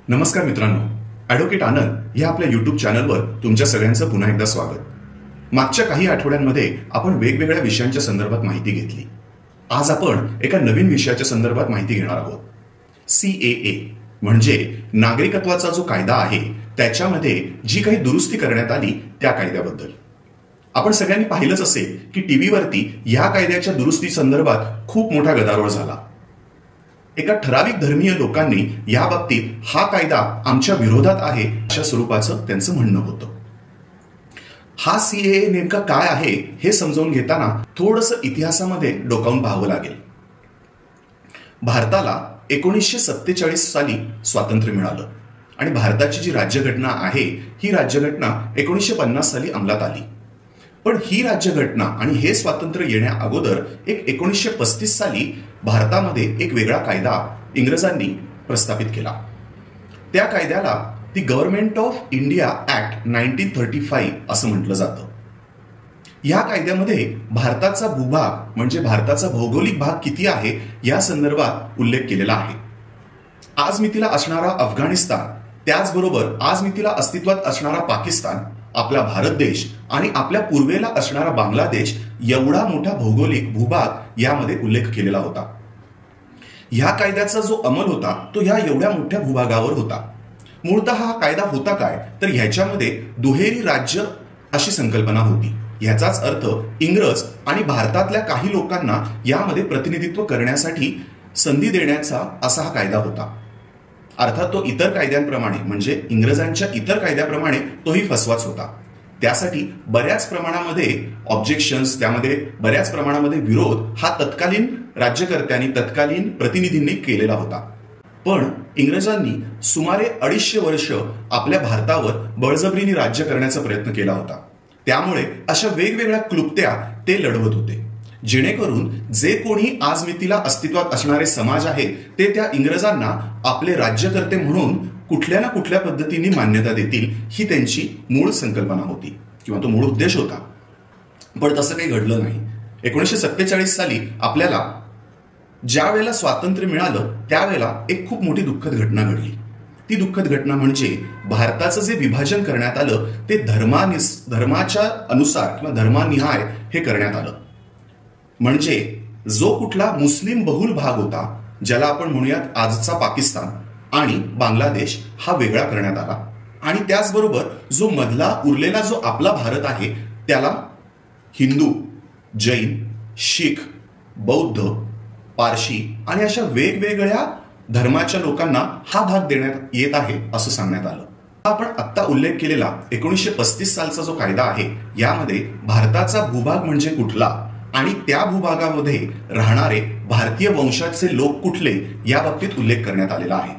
नमस्कार मित्रांनो, ॲडव्होकेट आनंद या आपल्या यूट्यूब चॅनलवर तुमच्या सगळ्यांचं पुन्हा एकदा स्वागत. मागच्या काही आठवड्यांमध्ये आपण वेगवेगळ्या विषयांच्या संदर्भात माहिती घेतली. आज आपण एका नवीन विषयाच्या संदर्भात माहिती घेणार आहोत. CAA म्हणजे नागरिकत्वाचा जो कायदा आहे त्याच्यामध्ये जी काही दुरुस्ती करण्यात आली त्या कायद्याबद्दल. आपण सगळ्यांनी पाहिलंच असेल की टीव्हीवरती या कायद्याच्या दुरुस्ती संदर्भात खूप मोठा गदारोळ झाला. एका ठराविक धर्मीय लोकांनी या बाबतीत हा कायदा आमच्या विरोधात आहे अशा स्वरूपाचं त्यांचं म्हणणं होतं. हा CAA नेमका काय आहे हे समजावून घेताना थोडंसं इतिहासामध्ये डोकावून पाहावं लागेल. भारताला 1947 साली स्वातंत्र्य मिळालं आणि भारताची जी राज्यघटना आहे ही राज्यघटना 1950 साली अंमलात आली. पण ही राज्यघटना आणि हे स्वातंत्र्य येण्या अगोदर 1935 साली भारतामध्ये एक वेगळा कायदा इंग्रजांनी प्रस्थापित केला. त्या कायद्याला दी गव्हर्नमेंट ऑफ इंडिया ऍक्ट 1935 असं म्हटलं जातं. या कायद्यामध्ये भारताचा भूभाग म्हणजे भारताचा भौगोलिक भाग किती आहे या संदर्भात उल्लेख केलेला आहे. आज मितीला असणारा अफगाणिस्तान, त्याचबरोबर आज मितीला अस्तित्वात असणारा पाकिस्तान, आपला भारत देश आणि आपल्या पूर्वेला असणारा बांगलादेश एवढा मोठा भौगोलिक भूभाग यामध्ये उल्लेख केलेला होता. या कायद्याचा जो अंमल होता तो या एवढ्या मोठ्या भूभागावर होता. मूळतः हा कायदा होता काय तर ह्याच्यामध्ये दुहेरी राज्य अशी संकल्पना होती. ह्याचाच अर्थ इंग्रज आणि भारतातल्या काही लोकांना यामध्ये प्रतिनिधित्व करण्यासाठी संधी देण्याचा असा हा कायदा होता. अर्थात तो इतर कायद्यांप्रमाणे म्हणजे इंग्रजांच्या इतर कायद्याप्रमाणे तोही फसवाच होता. त्यासाठी बऱ्याच प्रमाणामध्ये ऑब्जेक्शन्स, त्यामध्ये बऱ्याच प्रमाणामध्ये विरोध हा तत्कालीन राज्यकर्त्यांनी, तत्कालीन प्रतिनिधींनी केलेला होता. पण इंग्रजांनी सुमारे 250 वर्ष आपल्या भारतावर बळजबरीने राज्य करण्याचा प्रयत्न केला होता. त्यामुळे अशा वेगवेगळ्या क्लुप्त्या ते लढवत होते, जेणेकरून जे कोणी आज मितीला अस्तित्वात असणारे समाज आहेत ते त्या इंग्रजांना आपले राज्यकर्ते म्हणून कुठल्या ना कुठल्या पद्धतीने मान्यता देतील ही त्यांची मूळ संकल्पना होती किंवा तो मूळ उद्देश होता. पण तसं काही घडलं नाही. 1947 साली आपल्याला ज्या वेळेला स्वातंत्र्य मिळालं त्यावेळेला एक खूप मोठी दुःखद घटना घडली. ती दुःखद घटना म्हणजे भारताचं जे विभाजन करण्यात आलं ते धर्माच्या अनुसार किंवा धर्मानिहाय हे करण्यात आलं. म्हणजे जो कुठला मुस्लिम बहुल भाग होता, ज्याला आपण म्हणूयात आजचा पाकिस्तान आणि बांगलादेश, हा वेगळा करण्यात आला. आणि त्याचबरोबर जो मधला उरलेला जो आपला भारत आहे त्याला हिंदू, जैन, शीख, बौद्ध, पारशी आणि अशा वेगवेगळ्या धर्माच्या लोकांना हा भाग देण्यात येत आहे असं सांगण्यात आलं. आपण आत्ता उल्लेख केलेला 1935 सालचा जो कायदा आहे यामध्ये भारताचा भूभाग म्हणजे कुठला आणि त्या भूभागामध्ये राहणारे भारतीय वंशाचे लोक कुठले या बाबतीत उल्लेख करण्यात आलेला आहे.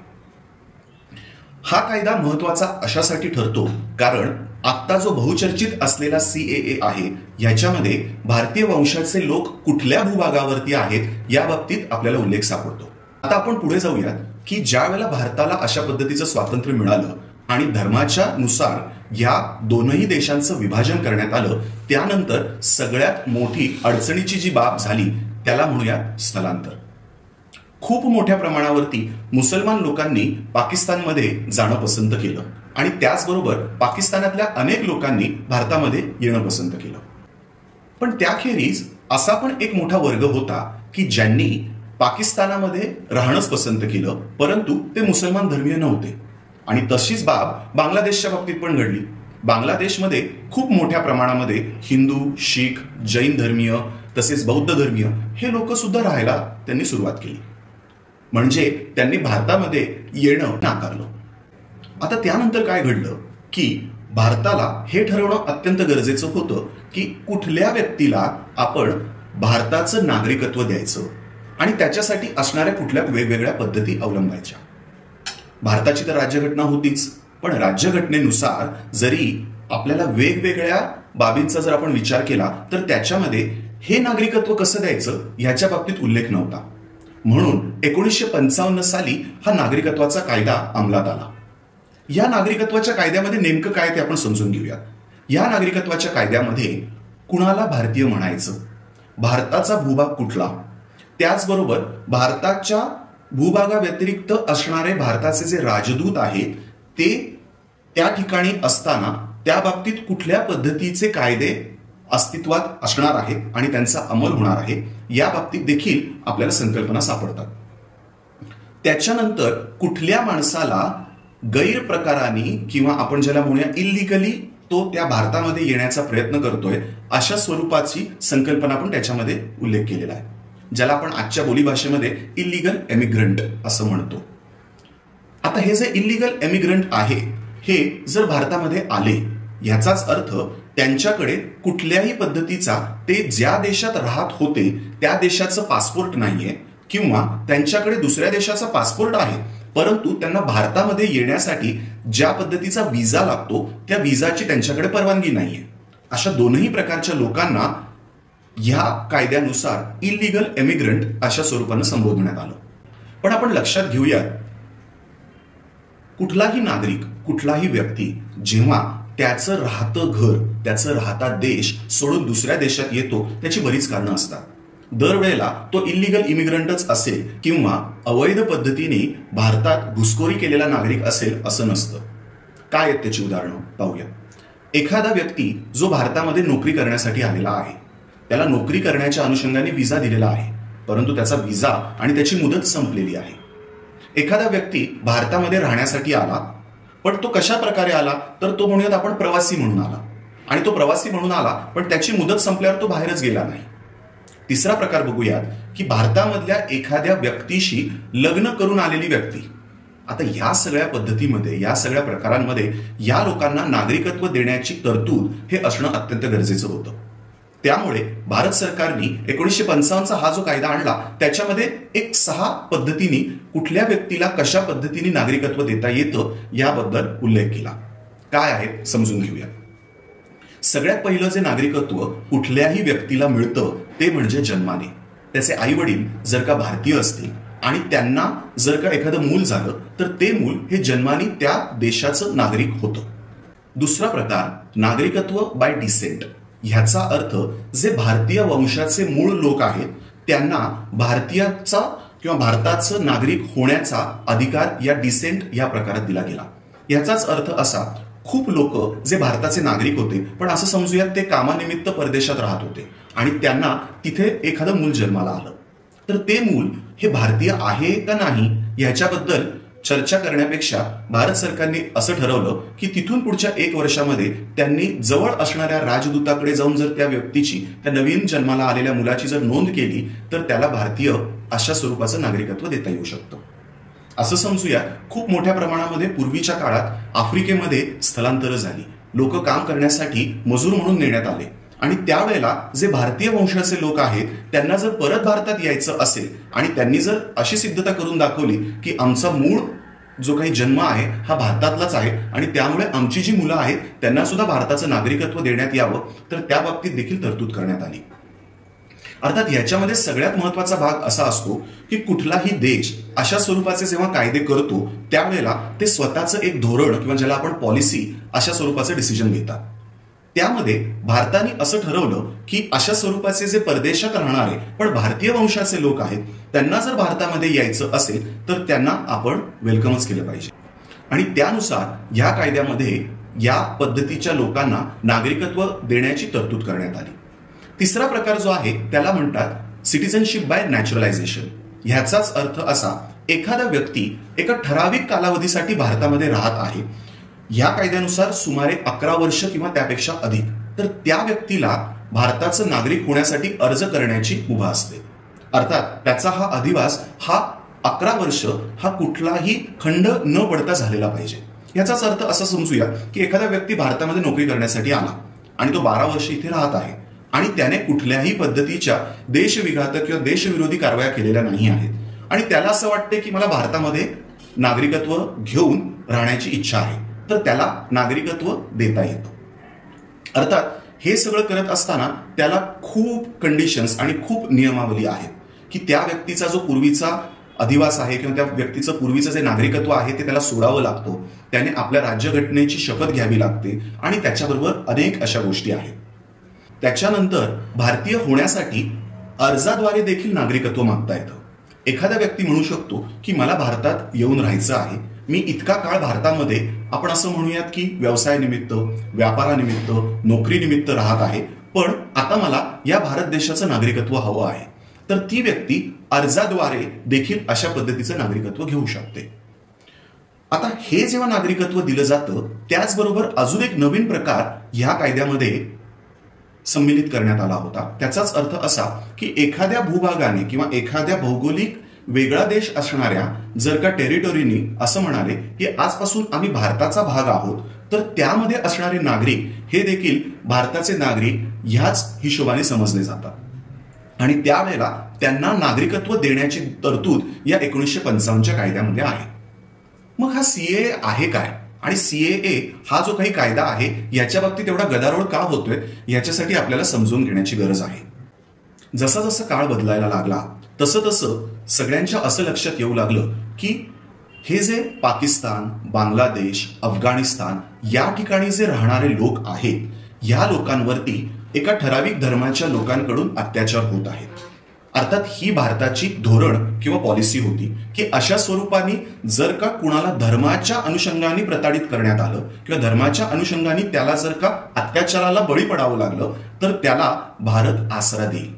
हा कायदा महत्वाचा अशासाठी ठरतो कारण आत्ता जो बहुचर्चित असलेला CAA आहे याच्यामध्ये भारतीय वंशाचे लोक कुठल्या भूभागावरती आहेत या बाबतीत आपल्याला उल्लेख सापडतो. आता आपण पुढे जाऊयात की ज्या वेळेला भारताला अशा पद्धतीचं स्वातंत्र्य मिळालं आणि धर्माच्या नुसार या दोनही देशांचं विभाजन करण्यात आलं, त्यानंतर सगळ्यात मोठी अडचणीची जी बाब झाली त्याला म्हणूयात स्थलांतर. खूप मोठ्या प्रमाणावरती मुसलमान लोकांनी पाकिस्तानमध्ये जाणं पसंत केलं आणि त्याचबरोबर पाकिस्तानातल्या अनेक लोकांनी भारतामध्ये येणं पसंत केलं. पण त्याखेरीज असा पण एक मोठा वर्ग होता की ज्यांनी पाकिस्तानामध्ये राहणंच पसंत केलं, परंतु ते मुसलमान धर्मीय नव्हते. आणि तशीच बाब बांगलादेशच्या बाबतीत पण घडली. बांगलादेशमध्ये खूप मोठ्या प्रमाणामध्ये हिंदू, शीख, जैन धर्मीय तसेच बौद्ध धर्मीय हे लोक सुद्धा राहायला त्यांनी सुरुवात केली. म्हणजे त्यांनी भारतामध्ये येणं नाकारलं. आता त्यानंतर काय घडलं की भारताला हे ठरवणं अत्यंत गरजेचं होतं की कुठल्या व्यक्तीला आपण भारताचं नागरिकत्व द्यायचं आणि त्याच्यासाठी असणाऱ्या कुठल्या वेगवेगळ्या पद्धती अवलंबायच्या. भारताची तर राज्यघटना होतीच, पण राज्यघटनेनुसार जरी आपल्याला वेगवेगळ्या बाबींचा जर आपण विचार केला तर त्याच्यामध्ये हे नागरिकत्व कसं द्यायचं याच्या बाबतीत उल्लेख नव्हता. म्हणून 1955 साली हा नागरिकत्वाचा कायदा अंमलात आला. या नागरिकत्वाच्या कायद्यामध्ये नेमकं काय ते आपण समजून घेऊया. या नागरिकत्वाच्या कायद्यामध्ये कुणाला भारतीय म्हणायचं, भारताचा भूभाग कुठला, त्याचबरोबर भारताच्या भूभागाव्यतिरिक्त असणारे भारताचे जे राजदूत आहेत ते त्या ठिकाणी असताना त्या बाबतीत कुठल्या पद्धतीचे कायदे अस्तित्वात असणार आहेत आणि त्यांचा अंमल होणार आहे या बाबतीत देखील आपल्याला संकल्पना सापडतात. त्याच्यानंतर कुठल्या माणसाला गैरप्रकाराने किंवा आपण ज्याला म्हणूया इल्लिगली तो त्या भारतामध्ये येण्याचा प्रयत्न करतोय अशा स्वरूपाची संकल्पना पण त्याच्यामध्ये उल्लेख केलेला आहे, ज्याला आपण आजच्या बोलीभाषेमध्ये इल्लीगल एमिग्रंट असं म्हणतो. आता हे जे इल्लीगल एमिग्रंट आहे हे जर भारतामध्ये आले याचाच अर्थ त्यांच्याकडे कुठल्याही पद्धतीचा ते ज्या देशात राहत होते त्या देशाचं पासपोर्ट नाहीये किंवा त्यांच्याकडे दुसऱ्या देशाचा पासपोर्ट आहे परंतु त्यांना भारतामध्ये येण्यासाठी ज्या पद्धतीचा विजा लागतो त्या विजाची त्यांच्याकडे परवानगी नाहीये. अशा दोनही प्रकारच्या लोकांना ह्या कायद्यानुसार इल्लीगल एमिग्रंट अशा स्वरूपानं संबोधण्यात आलं. पण आपण लक्षात घेऊया, कुठलाही नागरिक कुठलाही व्यक्ती जेव्हा त्याचं राहतं घर त्याचं राहता देश सोडून दुसऱ्या देशात येतो त्याची बरीच कारणं असतात. दरवेळेला तो इल्लीगल इमिग्रंटच असेल किंवा अवैध पद्धतीने भारतात घुसखोरी केलेला नागरिक असेल असं नसतं. काय आहेत त्याची उदाहरणं पाहूया. एखादा व्यक्ती जो भारतामध्ये नोकरी करण्यासाठी आलेला आहे, त्याला नोकरी करण्याच्या अनुषंगाने विजा दिलेला आहे परंतु त्याचा विजा आणि त्याची मुदत संपलेली आहे. एखादा व्यक्ती भारतामध्ये राहण्यासाठी आला पण तो कशा प्रकारे आला तर तो म्हणूयात आपण प्रवासी म्हणून आला आणि तो प्रवासी म्हणून आला पण त्याची मुदत संपल्यावर तो बाहेरच गेला नाही. तिसरा प्रकार बघूयात की भारतामधल्या एखाद्या व्यक्तीशी लग्न करून आलेली व्यक्ती. आता या सगळ्या पद्धतीमध्ये या सगळ्या प्रकारांमध्ये या लोकांना नागरिकत्व देण्याची तरतूद हे असणं अत्यंत गरजेचं होतं. त्यामुळे भारत सरकारने 1955चा हा जो कायदा आणला त्याच्यामध्ये एक 6 पद्धतीने कुठल्या व्यक्तीला कशा पद्धतीने नागरिकत्व देता येतं याबद्दल उल्लेख केला. काय आहे समजून घेऊया. सगळ्यात पहिलं जे नागरिकत्व कुठल्याही व्यक्तीला मिळतं ते म्हणजे जन्माने. त्याचे आई वडील जर का भारतीय असतील आणि त्यांना जर का एखादं मूल झालं तर ते मूल हे जन्माने त्या देशाचं नागरिक होतं. दुसरा प्रकार नागरिकत्व बाय डिसेंट. ह्याचा अर्थ जे भारतीय वंशाचे मूळ लोक आहेत त्यांना भारतीयाचा किंवा भारताचं नागरिक होण्याचा अधिकार या डिसेंट या प्रकारात दिला गेला. याचाच अर्थ असा, खूप लोक जे भारताचे नागरिक होते पण असं समजूयात ते कामानिमित्त परदेशात राहत होते आणि त्यांना तिथे एखादं मूल जन्माला आलं तर ते मूल हे भारतीय आहे का नाही याच्याबद्दल चर्चा करण्यापेक्षा भारत सरकारने असं ठरवलं की तिथून पुढच्या 1 वर्षामध्ये त्यांनी जवळ असणाऱ्या राजदूताकडे जाऊन जर त्या व्यक्तीची त्या नवीन जन्माला आलेल्या मुलाची जर नोंद केली तर त्याला भारतीय अशा स्वरूपाचं नागरिकत्व देता येऊ शकतं. असं समजूया, खूप मोठ्या प्रमाणामध्ये पूर्वीच्या काळात आफ्रिकेमध्ये स्थलांतरं झाली. लोक काम करण्यासाठी मजूर म्हणून नेण्यात आले आणि त्यावेळेला जे भारतीय वंशाचे लोक आहेत त्यांना जर परत भारतात यायचं असेल आणि त्यांनी जर अशी सिद्धता करून दाखवली की आमचा मूळ जो काही जन्म आहे हा भारतातलाच आहे आणि त्यामुळे आमची जी मुलं आहेत त्यांना सुद्धा भारताचं नागरिकत्व देण्यात यावं तर त्या बाबतीत देखील तरतूद करण्यात आली. अर्थात याच्यामध्ये सगळ्यात महत्वाचा भाग असा असतो की कुठलाही देश अशा स्वरूपाचे जेव्हा कायदे करतो त्यावेळेला ते स्वतःचं एक धोरण किंवा ज्याला आपण पॉलिसी अशा स्वरूपाचं डिसिजन घेतात. त्यामध्ये भारताने असं ठरवलं की अशा स्वरूपाचे जे परदेशात राहणारे पण भारतीय वंशाचे लोक आहेत त्यांना जर भारतामध्ये यायचं असेल तर त्यांना आपण वेलकमच केलं पाहिजे आणि त्यानुसार या कायद्यामध्ये या पद्धतीच्या लोकांना नागरिकत्व देण्याची तरतूद करण्यात आली. तिसरा प्रकार जो आहे त्याला म्हणतात सिटिझनशिप बाय नॅचरलायझेशन. ह्याचाच अर्थ असा, एखादा व्यक्ती एका ठराविक कालावधीसाठी भारतामध्ये राहत आहे, या कायद्यानुसार सुमारे 11 वर्ष किंवा त्यापेक्षा अधिक, तर त्या व्यक्तीला भारताचं नागरिक होण्यासाठी अर्ज करण्याची मुभा असते. अर्थात त्याचा हा अधिवास हा 11 वर्ष हा कुठलाही खंड न पडता झालेला पाहिजे. याचाच अर्थ असा समजूया की एखादा व्यक्ती भारतामध्ये नोकरी करण्यासाठी आला आणि तो 12 वर्ष इथे राहत आहे आणि त्याने कुठल्याही पद्धतीच्या देशविघातक किंवा देशविरोधी कारवाया केलेल्या नाही आहेत आणि त्याला असं वाटते की मला भारतामध्ये नागरिकत्व घेऊन राहण्याची इच्छा आहे तर त्याला नागरिकत्व देता येतं. अर्थात हे सगळं करत असताना त्याला खूप कंडिशन्स आणि खूप नियमावली आहेत की त्या व्यक्तीचा जो पूर्वीचा अधिवास आहे किंवा त्या व्यक्तीचं पूर्वीचं जे नागरिकत्व आहे ते त्याला सोडावं लागतं, त्याने आपल्या राज्यघटनेची शपथ घ्यावी लागते आणि त्याच्याबरोबर अनेक अशा गोष्टी आहेत. त्याच्यानंतर भारतीय होण्यासाठी अर्जाद्वारे देखील नागरिकत्व मागता येतं. एखादा व्यक्ती म्हणू शकतो की मला भारतात येऊन राहायचं आहे, मी इतका काळ भारतामध्ये आपण असं म्हणूयात की व्यवसायानिमित्त, व्यापारानिमित्त, नोकरीनिमित्त राहत आहे, पण आता मला या भारत देशाचं नागरिकत्व हवं आहे, तर ती व्यक्ती अर्जाद्वारे देखील अशा पद्धतीचं नागरिकत्व घेऊ शकते. आता हे जेव्हा नागरिकत्व दिलं जातं, त्याचबरोबर अजून एक नवीन प्रकार ह्या कायद्यामध्ये सम्मिलित करण्यात आला होता. त्याचाच अर्थ असा की एखाद्या भूभागाने किंवा एखाद्या भौगोलिक वेगळा देश असणाऱ्या जर का टेरिटोरीनी असं म्हणाले की आजपासून आम्ही भारताचा भाग आहोत, तर त्यामध्ये असणारे नागरिक हे देखील भारताचे नागरिक ह्याच हिशोबाने समजले जातात आणि त्यावेळेला त्यांना नागरिकत्व देण्याची तरतूद या 1955च्या कायद्यामध्ये आहे. मग हा सीएए आहे काय आणि सीएए हा जो काही कायदा आहे याच्या बाबतीत एवढा गदारोळ का होतोय याच्यासाठी आपल्याला समजून घेण्याची गरज आहे. जसा जसा काळ बदलायला लागला तसं तसं सगळ्यांच्या असं लक्षात येऊ लागलं की हे जे पाकिस्तान, बांगलादेश, अफगाणिस्तान या ठिकाणी जे राहणारे लोक आहेत, या लोकांवरती एका ठराविक धर्माच्या लोकांकडून अत्याचार होत आहेत. अर्थात ही भारताची धोरण किंवा पॉलिसी होती की अशा स्वरूपाने जर का कुणाला धर्माच्या अनुषंगाने प्रताडित करण्यात आलं किंवा धर्माच्या अनुषंगाने त्याला जर का अत्याचाराला बळी पडावं लागलं तर त्याला भारत आसरा देईल.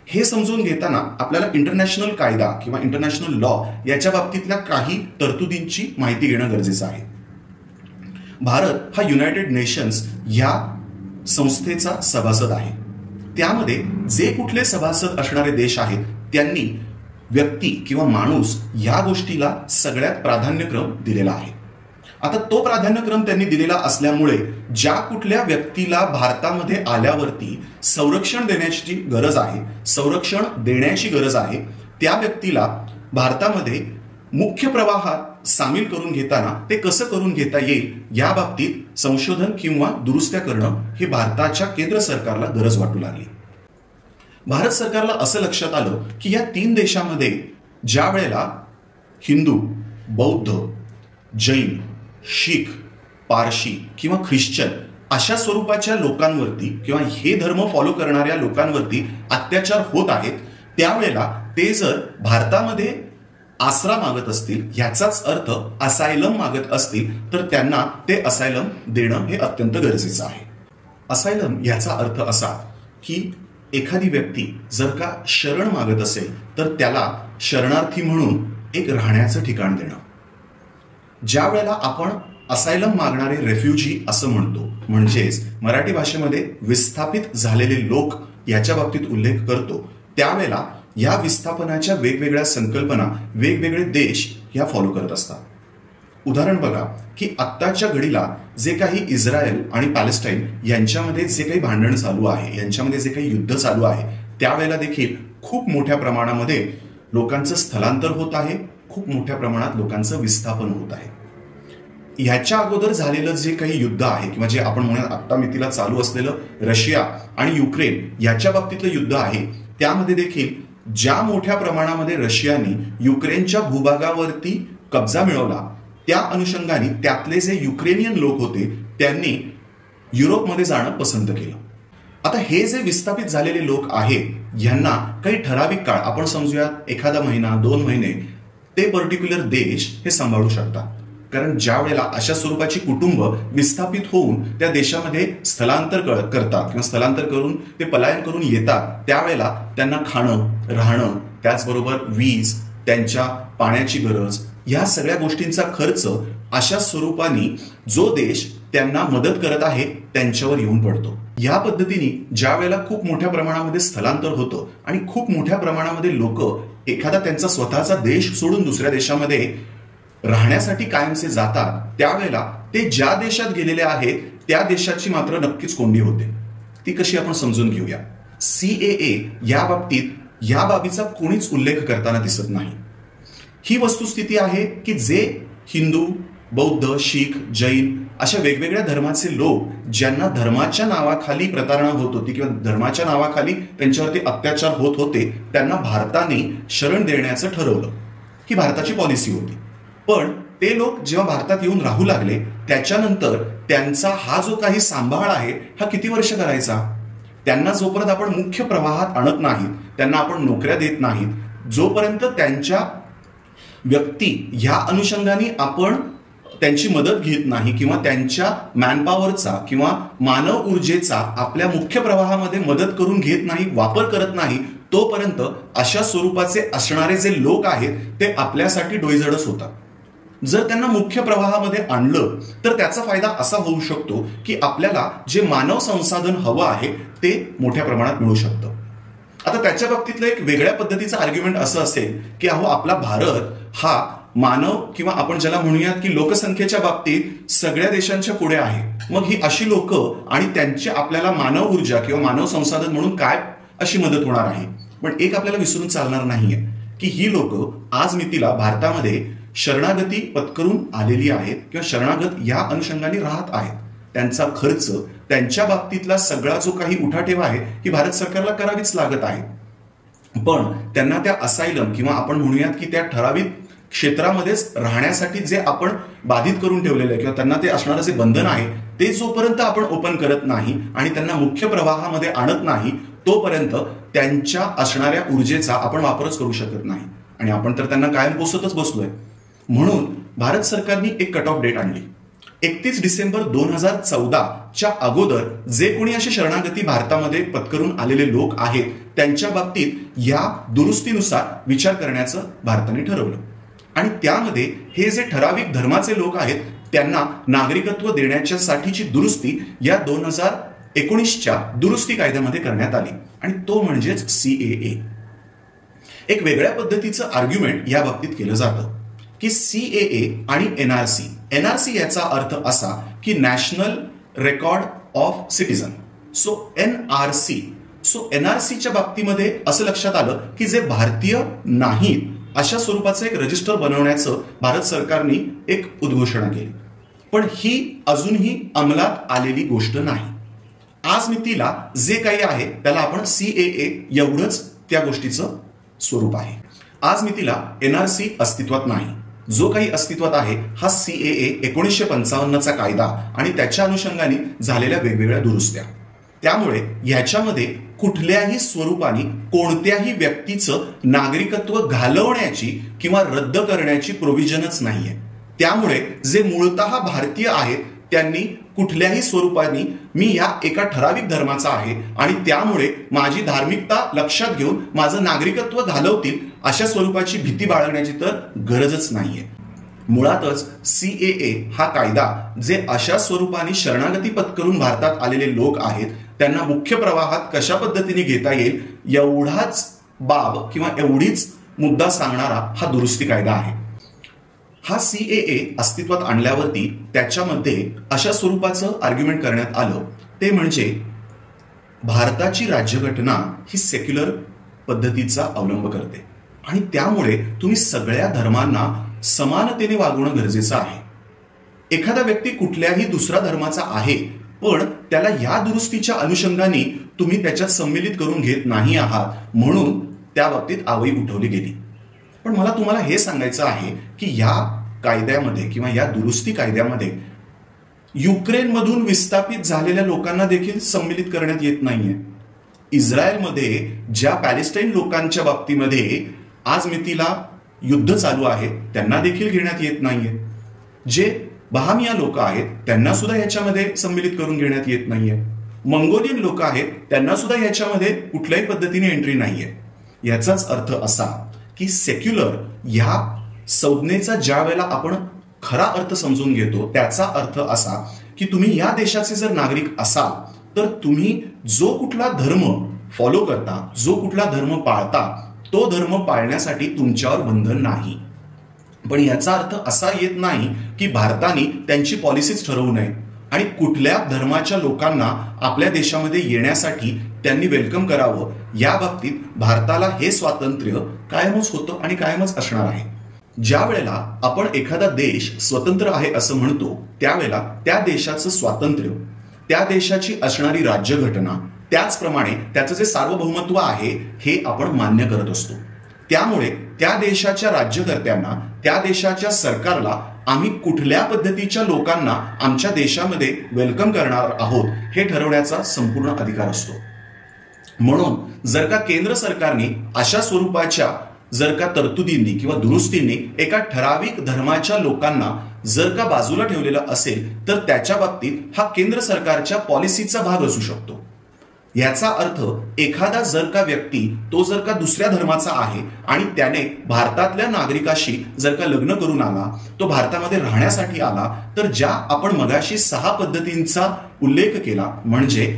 हे समजून घेताना आपल्याला इंटरनॅशनल कायदा किंवा इंटरनॅशनल लॉ याच्या बाबतीतल्या काही तरतुदींची माहिती घेणं गरजेचं आहे. भारत हा युनायटेड नेशन्स या संस्थेचा सभासद आहे. त्यामध्ये जे कुठले सभासद असणारे देश आहेत त्यांनी व्यक्ती किंवा माणूस या गोष्टीला सगळ्यात प्राधान्यक्रम दिलेला आहे. आता तो प्राधान्यक्रम त्यांनी दिलेला असल्यामुळे ज्या कुठल्या व्यक्तीला भारतामध्ये आल्यावरती संरक्षण देण्याची गरज आहे, संरक्षण देण्याची गरज आहे, त्या व्यक्तीला भारतामध्ये मुख्य प्रवाहात सामील करून घेताना ते कसं करून घेता येईल या बाबतीत संशोधन किंवा दुरुस्त्या करणं हे भारताच्या केंद्र सरकारला गरज वाटू लागली. भारत सरकारला असं लक्षात आलं की या 3 देशामध्ये ज्या वेळेला हिंदू, बौद्ध, जैन, शीख, पारशी किंवा ख्रिश्चन अशा स्वरूपाच्या लोकांवरती किंवा हे धर्म फॉलो करणाऱ्या लोकांवरती अत्याचार होत आहेत, त्यावेळेला ते जर भारतामध्ये आसरा मागत असतील, ह्याचाच अर्थ असायलम मागत असतील, तर त्यांना ते असायलम देणं हे अत्यंत गरजेचं आहे. असायलम याचा अर्थ असा की एखादी व्यक्ती जर का शरण मागत असेल तर त्याला शरणार्थी म्हणून एक राहण्याचं ठिकाण देणं. ज्या वेळेला आपण असायलम मागणारे रेफ्युजी असं म्हणतो, म्हणजेच मराठी भाषेमध्ये विस्थापित झालेले लोक याच्या बाबतीत उल्लेख करतो, त्यावेळेला या विस्थापनाच्या वेगवेगळ्या संकल्पना वेगवेगळे देश या फॉलो करत असतात. उदाहरण बघा की आत्ताच्या घडीला जे काही इस्रायल आणि पॅलेस्टाईन यांच्यामध्ये जे काही भांडण चालू आहे, यांच्यामध्ये जे काही युद्ध चालू आहे, त्यावेळेला देखील खूप मोठ्या प्रमाणामध्ये लोकांचं स्थलांतर होत आहे, खूप मोठ्या प्रमाणात लोकांचं विस्थापन होत आहे. ह्याच्या अगोदर झालेलं जे काही युद्ध आहे किंवा जे आपण म्हणूया आत्ता मितीला चालू असलेलं रशिया आणि युक्रेन याच्या बाबतीतलं युद्ध आहे, त्यामध्ये देखील ज्या मोठ्या प्रमाणामध्ये रशियाने युक्रेनच्या भूभागावरती कब्जा मिळवला, त्या अनुषंगाने त्यातले जे युक्रेनियन लोक होते त्यांनी युरोपमध्ये जाणं पसंत केलं. आता हे जे विस्थापित झालेले लोक आहेत यांना काही ठराविक काळ, आपण समजूयात एखादा महिना 2 महिने, ते पर्टिक्युलर देश हे सांभाळू शकतात. कारण ज्या वेळेला अशा स्वरूपाची कुटुंब विस्थापित होऊन त्या देशामध्ये स्थलांतर करतात किंवा स्थलांतर करून ते पलायन करून येतात, त्यावेळेला त्यांना खाणं, राहणं, त्याचबरोबर वीज, त्यांच्या पाण्याची गरज, या सगळ्या गोष्टींचा खर्च अशा स्वरूपाने जो देश त्यांना मदत करत आहे त्यांच्यावर येऊन पडतो. या पद्धतीने ज्या वेळेला खूप मोठ्या प्रमाणामध्ये स्थलांतर होतं आणि खूप मोठ्या प्रमाणामध्ये लोक एखादा त्यांचा स्वतःचा देश सोडून दुसऱ्या देशामध्ये राहण्यासाठी कायमचे जातात, त्यावेळेला ते ज्या देशात गेलेले आहेत त्या देशाची मात्र नक्कीच कोंडी होते. ती कशी आपण समजून घेऊया. सीएए या बाबतीत या बाबीचा कोणीच उल्लेख करताना दिसत नाही. ही वस्तुस्थिती आहे की जे हिंदू, बौद्ध, शीख, जैन अशा वेगवेगळ्या धर्माचे लोक ज्यांना धर्माच्या नावाखाली प्रतारणा होत होती किंवा धर्माच्या नावाखाली त्यांच्यावरती अत्याचार होत होते, त्यांना भारताने शरण देण्याचं ठरवलं. ही भारताची पॉलिसी होती. पण ते लोक जेव्हा भारतात येऊन राहू लागले त्याच्यानंतर त्यांचा हा जो काही सांभाळ आहे हा किती वर्ष करायचा. त्यांना जोपर्यंत आपण मुख्य प्रवाहात आणत नाहीत, त्यांना आपण नोकऱ्या देत नाहीत, जोपर्यंत त्यांच्या व्यक्ती ह्या अनुषंगाने आपण त्यांची मदत घेत नाही किंवा त्यांच्या मॅनपॉवरचा किंवा मानव ऊर्जेचा आपल्या मुख्य प्रवाहामध्ये मदत करून घेत नाही, वापर करत नाही, तोपर्यंत अशा स्वरूपाचे असणारे जे लोक आहेत ते आपल्यासाठी डोईजडच होतात. जर त्यांना मुख्य प्रवाहामध्ये आणलं तर त्याचा फायदा असा होऊ शकतो की आपल्याला जे मानव संसाधन हवं आहे ते मोठ्या प्रमाणात मिळू शकतं. आता त्याच्या बाबतीतलं एक वेगळ्या पद्धतीचं आर्ग्युमेंट असं असेल की अहो आपला भारत हा मानव किंवा आपण ज्याला म्हणूयात की लोकसंख्येच्या बाबतीत सगळ्या देशांच्या पुढे आहे. मग ही अशी लोक आणि त्यांची आपल्याला मानव ऊर्जा किंवा मानव संसाधन म्हणून काय अशी मदत होणार आहे. पण एक आपल्याला विसरून चालणार नाहीये की ही लोक आज मितीला भारतामध्ये शरणागती पत्करून आलेली आहेत किंवा शरणागत या अनुषंगाने राहत आहेत. त्यांचा खर्च, त्यांच्या बाबतीतला सगळा जो काही उठाठेव आहे ही भारत सरकारला करावीच लागत आहे. पण त्यांना त्या असायलम किंवा आपण म्हणूयात की त्या ठराविक क्षेत्रामध्येच राहण्यासाठी जे आपण बाधित करून ठेवलेलं आहे किंवा त्यांना ते असणारं जे बंधन आहे ते जोपर्यंत आपण ओपन करत नाही आणि त्यांना मुख्य प्रवाहामध्ये आणत नाही तोपर्यंत त्यांच्या असणाऱ्या ऊर्जेचा आपण वापरच करू शकत नाही आणि आपण तर त्यांना कायम पोसतच बसलोय. म्हणून भारत सरकारने एक कट ऑफ डेट आणली. 31 डिसेंबर 2014च्या अगोदर जे कोणी असे शरणागती भारतामध्ये पत्करून आलेले लोक आहेत त्यांच्या बाबतीत या दुरुस्तीनुसार विचार करण्याचं भारताने ठरवलं आणि त्यामध्ये हे जे ठराविक धर्माचे लोक आहेत त्यांना नागरिकत्व देण्याच्या साठीची दुरुस्ती या 2019च्या दुरुस्ती कायद्यामध्ये करण्यात आली आणि तो म्हणजेच CAA. एक वेगळ्या पद्धतीचं आर्ग्युमेंट या बाबतीत केलं जातं की CAA आणि NRC याचा अर्थ असा की national record of citizen. So NRCच्या बाबतीमध्ये असं लक्षात आलं की जे भारतीय नाहीत अशा स्वरूपाचं एक रजिस्टर बनवण्याचं भारत सरकारने एक उद्घोषणा केली. पण ही अजूनही अंमलात आलेली गोष्ट नाही. आज मितीला जे काही आहे त्याला आपण CAA एवढंच त्या गोष्टीचं स्वरूप आहे. आज मितीला NRC अस्तित्वात नाही. जो काही अस्तित्वात आहे हा CAA 1955चा कायदा आणि त्याच्या अनुषंगाने झालेल्या वेगवेगळ्या दुरुस्त्या. त्यामुळे ह्याच्यामध्ये कुठल्याही स्वरूपाने कोणत्याही व्यक्तीचं नागरिकत्व घालवण्याची किंवा रद्द करण्याची प्रोव्हिजनच नाहीये. त्यामुळे जे मूळतः भारतीय आहेत त्यांनी कुठल्याही स्वरूपाने मी या एका ठराविक धर्माचा आहे आणि त्यामुळे माझी धार्मिकता लक्षात घेऊन माझं नागरिकत्व घालवतील अशा स्वरूपाची भीती बाळगण्याची तर गरजच नाहीये. मुळातच CAA हा कायदा जे अशा स्वरूपाने शरणागती पत्करून भारतात आलेले लोक आहेत त्यांना मुख्य प्रवाहात कशा पद्धतीने घेता येईल एवढाच बाब किंवा एवढीच मुद्दा सांगणारा हा दुरुस्ती कायदा आहे. हा CAA अस्तित्वात आणल्यावरती त्याच्यामध्ये अशा स्वरूपाचं आर्ग्युमेंट करण्यात आलं ते म्हणजे भारताची राज्यघटना ही सेक्युलर पद्धतीचा अवलंब करते आणि त्यामुळे तुम्ही सगळ्या धर्मांना समानतेने वागवणं गरजेचं आहे. एखादा व्यक्ती कुठल्याही दुसऱ्या धर्माचा आहे पण त्याला या दुरुस्तीच्या अनुषंगाने तुम्ही त्याच्यात सम्मिलित करून घेत नाही आहात म्हणून त्या बाबतीत आवई उठवली गेली. पण मला तुम्हाला हे सांगायचं आहे की या कायद्यामध्ये किंवा या दुरुस्ती कायद्यामध्ये युक्रेनमधून विस्थापित झालेल्या लोकांना देखील सम्मिलित करण्यात येत नाहीये. इस्रायलमध्ये ज्या पॅलेस्टाईन लोकांच्या बाबतीमध्ये आज मितीला युद्ध चालू आहे त्यांना देखील घेण्यात येत नाहीये. जे बहामिया लोक आहेत त्यांना सुद्धा याच्यामध्ये सम्मिलित करून घेण्यात येत नाहीये. मंगोलियन लोक आहेत त्यांना सुद्धा याच्यामध्ये कुठल्याही पद्धतीने एंट्री नाहीये. याचाच अर्थ असा की सेक्युलर ह्या संज्ञेचा ज्या वेळेला आपण खरा अर्थ समजून घेतो त्याचा अर्थ असा की तुम्ही या देशाचे जर नागरिक असाल तर तुम्ही जो कुठला धर्म फॉलो करता, जो कुठला धर्म पाळता तो धर्म पाळण्यासाठी तुमच्यावर बंधन नाही. पण याचा अर्थ असा येत नाही की भारताने त्यांची पॉलिसीच ठरवू नये आणि कुठल्या धर्माच्या लोकांना आपल्या देशामध्ये येण्यासाठी त्यांनी वेलकम करावं. या बाबतीत भारताला हे स्वातंत्र्य कायमच होतं आणि कायमच असणार आहे. ज्या वेळेला आपण एखादा देश स्वतंत्र आहे असं म्हणतो त्यावेळेला त्या देशाचं स्वातंत्र्य, त्या देशाची असणारी राज्यघटना, त्याचप्रमाणे त्याचं जे सार्वभौमत्व आहे हे आपण मान्य करत असतो. त्यामुळे त्या देशाच्या राज्यकर्त्यांना, त्या देशाच्या सरकारला आम्ही कुठल्या पद्धतीच्या लोकांना आमच्या देशामध्ये वेलकम करणार आहोत हे ठरवण्याचा संपूर्ण अधिकार असतो. म्हणून जर का केंद्र सरकारने अशा स्वरूपाच्या जर का तरतुदींनी किंवा दुरुस्तींनी एका ठराविक धर्माच्या लोकांना जर का बाजूला ठेवलेलं असेल तर त्याच्या बाबतीत हा केंद्र सरकारच्या पॉलिसीचा भाग असू शकतो। याचा अर्थ एखादा जर का व्यक्ती तो जर का दुसऱ्या धर्माचा आहे आणि त्याने भारतातल्या नागरिकाशी जर का लग्न करून आला, तो भारतामध्ये राहण्यासाठी आला, तर ज्या आपण मगाशी 6 पद्धतींचा उल्लेख केला म्हणजे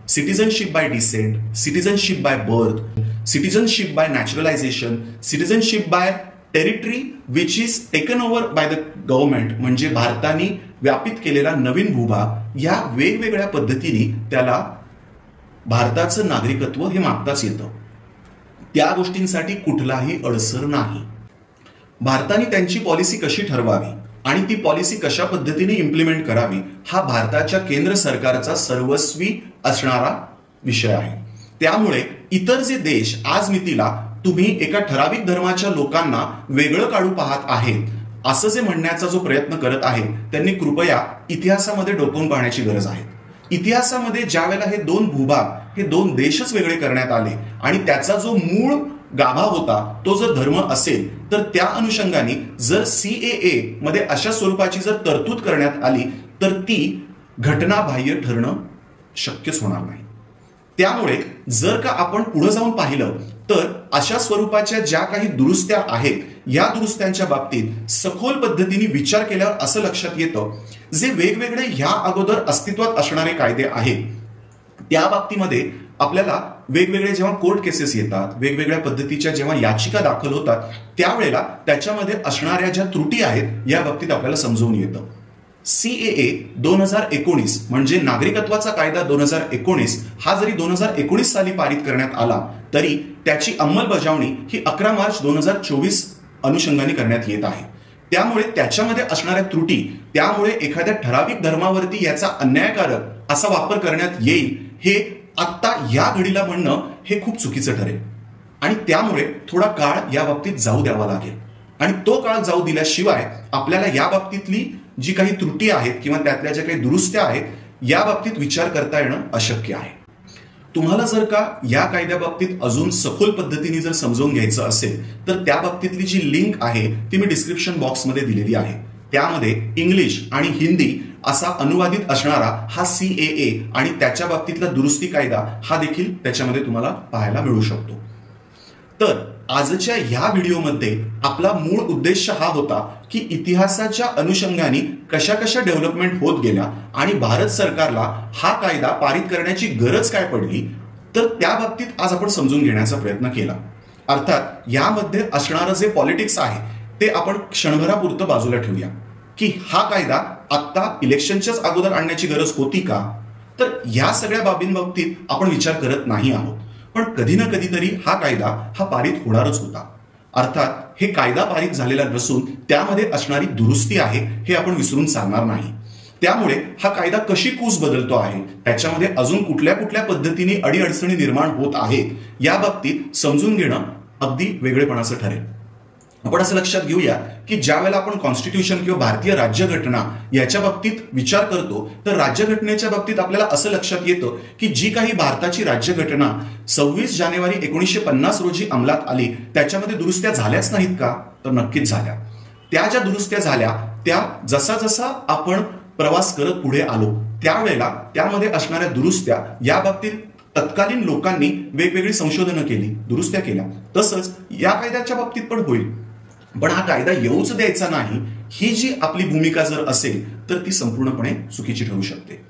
citizenship by descent, citizenship by birth, citizenship by naturalization, citizenship by territory which is taken over by the government म्हणजे भारताने व्यापित केलेला नवीन भूभाग, या वेगवेगळ्या पद्धतीने त्याला भारताचं नागरिकत्व हे मागताच येतं। त्या गोष्टींसाठी कुठलाही अडसर नाही। भारताने त्यांची पॉलिसी कशी ठरवावी आणि ती पॉलिसी कशा पद्धतीने इम्प्लिमेंट करावी हा भारताच्या केंद्र सरकारचा सर्वस्वी असणारा विषय आहे। त्यामुळे इतर जे देश आज मितीला तुम्ही एका ठराविक धर्माच्या लोकांना वेगळं काढू पाहत आहेत असं जे म्हणण्याचा जो प्रयत्न करत आहेत, त्यांनी कृपया इतिहासामध्ये डोकावून पाहण्याची गरज आहे। इतिहासामध्ये ज्या वेळेला हे 2 भूभाग, हे 2 देशच वेगळे करण्यात आले आणि त्याचा जो मूळ गाभा होता तो जर धर्म असेल तर त्या अनुषंगाने जर CAA मध्ये अशा स्वरूपाची जर तरतूद करण्यात आली तर ती घटनाबाह्य ठरणं शक्यच होणार नाही। त्यामुळे जर का आपण पुढे जाऊन पाहिलं तर अशा स्वरूपाच्या ज्या काही दुरुस्त्या आहेत, या दुरुस्त्यांच्या बाबतीत सखोल पद्धतीने विचार केल्यावर असं लक्षात येतं जे वेगवेगळे ह्या अगोदर अस्तित्वात असणारे कायदे आहेत त्या बाबतीमध्ये आपल्याला वेगवेगळे जेव्हा कोर्ट केसेस येतात, वेगवेगळ्या पद्धतीच्या जेव्हा याचिका दाखल होतात, त्यावेळेला त्याच्यामध्ये असणाऱ्या ज्या त्रुटी आहेत या बाबतीत आपल्याला समजून येतं। CAA 2019 म्हणजे नागरिकत्वाचा कायदा 2019 हा जरी 2019 साली पारित करण्यात आला तरी त्याची अंमलबजावणी ही 11 मार्च 2024 अनुषंगाने करण्यात येत आहे। त्यामुळे त्याच्यामध्ये असणाऱ्या त्रुटी, त्यामुळे एखाद्या ठराविक धर्मावरती याचा अन्यायकारक असा वापर करण्यात येईल हे आत्ता या घडीला म्हणणं हे खूप चुकीचं ठरेल आणि त्यामुळे थोडा काळ या बाबतीत जाऊ द्यावा लागेल आणि तो काळ जाऊ दिल्याशिवाय आपल्याला या बाबतीतली जी काही त्रुटी आहेत किंवा त्यातल्या ज्या काही दुरुस्त्या आहेत या बाबतीत विचार करता येणं अशक्य आहे। तुम्हाला जर का या कायद्याबाबतीत अजून सखोल पद्धतीने जर समजून घ्यायचं असेल तर त्या बाबतीतली जी लिंक आहे ती मी डिस्क्रिप्शन बॉक्समध्ये दिलेली आहे। त्यामध्ये इंग्लिश आणि हिंदी असा अनुवादित असणारा हा CAA आणि त्याच्या बाबतीतला दुरुस्ती कायदा हा देखील त्याच्यामध्ये तुम्हाला पाहायला मिळू शकतो। तर आजच्या ह्या व्हिडिओमध्ये आपला मूळ उद्देश हा होता की इतिहासाच्या अनुषंगाने कशा कशा डेव्हलपमेंट होत गेल्या आणि भारत सरकारला हा कायदा पारित करण्याची गरज काय पडली, तर त्या बाबतीत आज आपण समजून घेण्याचा प्रयत्न केला। अर्थात यामध्ये असणारं जे पॉलिटिक्स आहे ते आपण क्षणभरापुरतं बाजूला ठेवूया की हा कायदा आत्ता इलेक्शनच्याच अगोदर आणण्याची गरज होती का, तर या सगळ्या बाबींबाबतीत आपण विचार करत नाही आहोत। पण कधी ना कधीतरी हा कायदा हा पारित होणारच होता। अर्थात हे कायदा पारित झालेला नसून त्यामध्ये असणारी दुरुस्ती आहे हे आपण विसरून चालणार नाही। त्यामुळे हा कायदा कशी कूस बदलतो आहे, त्याच्यामध्ये अजून कुठल्या कुठल्या पद्धतीने अडीअडचणी निर्माण होत आहेत या बाबतीत समजून घेणं अगदी वेगळेपणाचं ठरेल। आपण असं लक्षात घेऊया की ज्या वेळेला आपण कॉन्स्टिट्यूशन किंवा भारतीय राज्यघटना याच्या बाबतीत विचार करतो तर राज्यघटनेच्या बाबतीत आपल्याला असं लक्षात येतं की जी काही भारताची राज्यघटना 26 जानेवारी 1950 रोजी अंमलात आली त्याच्यामध्ये दुरुस्त्या झाल्याच नाहीत का, तर नक्कीच झाल्या। त्या ज्या दुरुस्त्या झाल्या त्या जसा जसा आपण प्रवास करत पुढे आलो त्यावेळेला त्यामध्ये असणाऱ्या दुरुस्त्या या बाबतीत तत्कालीन लोकांनी वेगवेगळी संशोधनं केली, दुरुस्त्या केल्या। तसंच या कायद्याच्या बाबतीत पण होईल, पण हा कायदा येऊच द्यायचा नाही ही जी आपली भूमिका जर असेल तर ती संपूर्णपणे चुकीची ठरू शकते।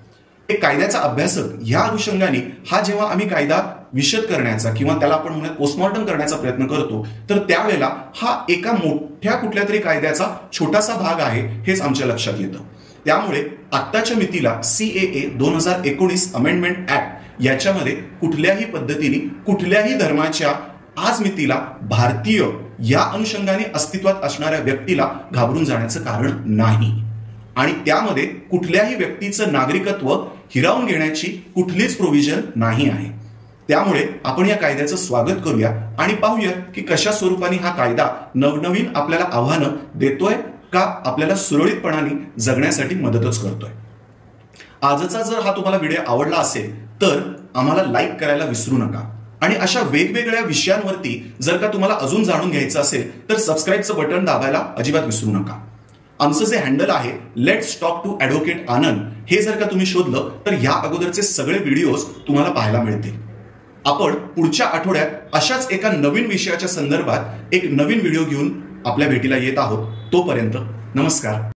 एक कायद्याचा अभ्यासक या अनुषंगाने हा जेव्हा आम्ही कायदा विशद करण्याचा किंवा त्याला आपण म्हणूया पोस्टमॉर्टम करण्याचा प्रयत्न करतो तर त्यावेळेला हा एका मोठ्या कुठल्या तरी कायद्याचा छोटासा भाग आहे हेच आमच्या लक्षात येतं। त्यामुळे आत्ताच्या मितीला CAA 2019 अमेंडमेंट ऍक्ट याच्यामध्ये कुठल्याही पद्धतीने कुठल्याही धर्माच्या आज मितीला भारतीय या अनुषंगाने अस्तित्वात असणाऱ्या व्यक्तीला घाबरून जाण्याचं कारण नाही आणि त्यामध्ये कुठल्याही व्यक्तीचं नागरिकत्व हिरावून घेण्याची कुठलीच प्रोव्हिजन नाही आहे। त्यामुळे आपण या कायद्याचं स्वागत करूया आणि पाहूया की कशा स्वरूपाने हा कायदा नवनवीन आपल्याला आव्हानं देतोय का आपल्याला सुरळीतपणाने जगण्यासाठी मदतच करतोय। आजचा जर हा तुम्हाला व्हिडिओ आवडला असेल तर आम्हाला लाईक करायला विसरू नका आणि अशा वेगवेगळ्या विषयांवरती जर का तुम्हाला अजून जाणून घ्यायचं असेल तर सबस्क्राईबचं बटन दाबायला अजिबात विसरू नका. आमचं जे हँडल आहे लेट्स टॉक टू ॲडव्होकेट आनंद, हे जर का तुम्ही शोधलं तर या अगोदरचे सगळे व्हिडिओज तुम्हाला पाहायला मिळतील. आपण पुढच्या आठवड्यात अशाच एका नवीन विषयाच्या संदर्भात एक नवीन व्हिडिओ घेऊन आपल्या भेटीला येत आहोत. तोपर्यंत नमस्कार.